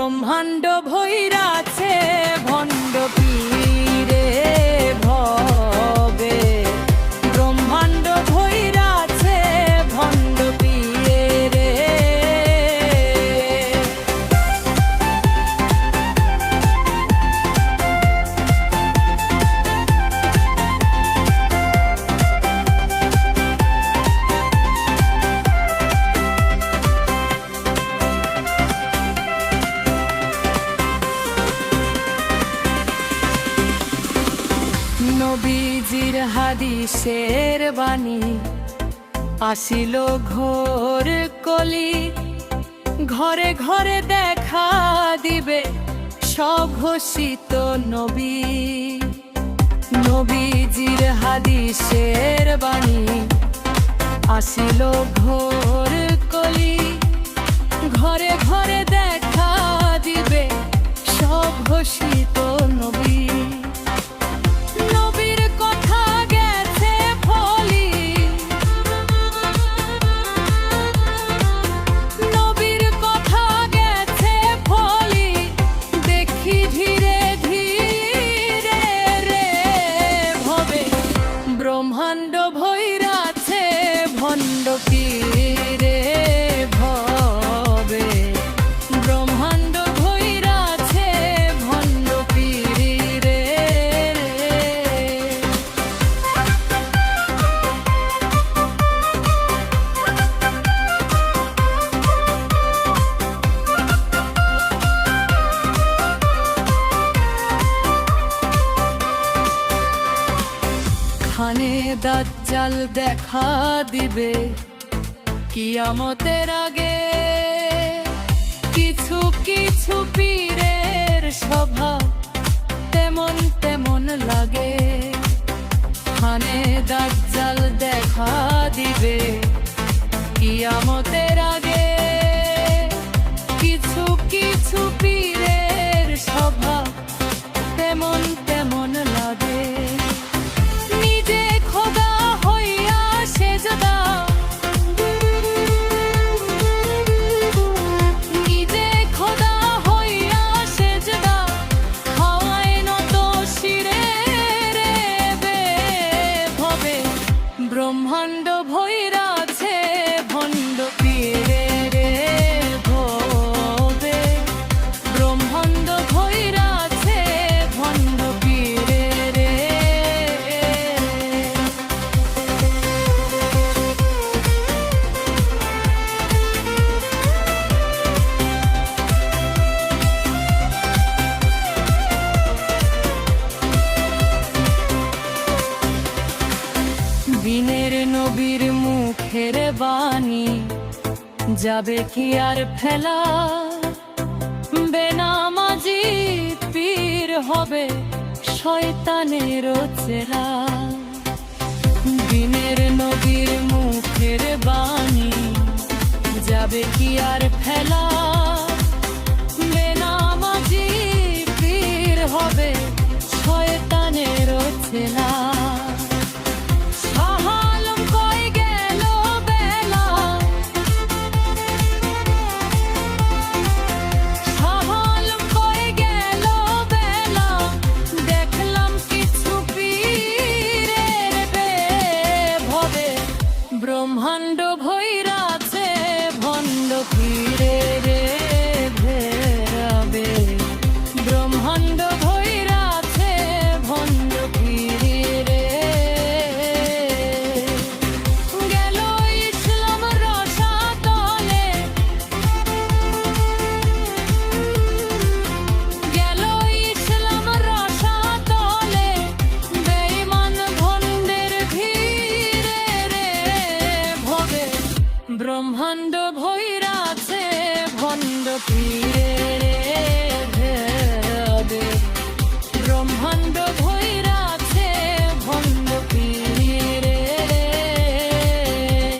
ব্রহ্মাণ্ড ভৈরাছে ভণ্ড পীরে ভবে, ব্রহ্মাণ্ড ভৈরাছে ভণ্ড পীরে। নবীজির হাদিসের বাণী আসিল ঘোর কলি, ঘরে ঘরে দেখা দিবে সব ঘোষিত নবী। নবীজির হাদিসের বাণী আসিল ঘোর কলি, ঘরে ঘরে দেখা দিবে সব ঘোষিত নবী। ব্রহ্মাণ্ড ভৈরাছে ভণ্ড পীরে ভবে, ব্রহ্মাণ্ড ভৈরাছে ভণ্ড পীরে। খানে দাজ্জাল দেখা দিবে কিয়ামতের আগে, কিছু কিছু পীরের স্বভাব তেমন তেমন লাগে। খানে দাজ্জাল দেখা দিবে কিয়ামতের আগে, কিছু কিছু পীরের স্বভাব তেমন তেমন লাগে। ব্রহ্মাণ্ড ভৈরাছে ভণ্ড পীরে ভবে, ব্রহ্মাণ্ড ভৈরাছে ভণ্ড পীরে। দিনের নবীর মুখের বাণী যাবে কি আর ফেলা, বেনামাজি পীর হবে শয়তানের চেলা। দিনের নবীর মুখের বাণী যাবে কি আর ফেলা, বেনামাজি পীর হবে শয়তানের চেলা। ব্রহ্মাণ্ড ভৈরাছে ভণ্ড পীরে ভবে, ব্রহ্মাণ্ড ভৈরাছে ভণ্ড পীরে। গেল ইসলাম রসাতলে, গেল ইসলাম রসাতলে, বেঈমান ভণ্ডের ভিড়ে ব্রহ্মাণ্ড ভৈরাছে ভণ্ড পীরে।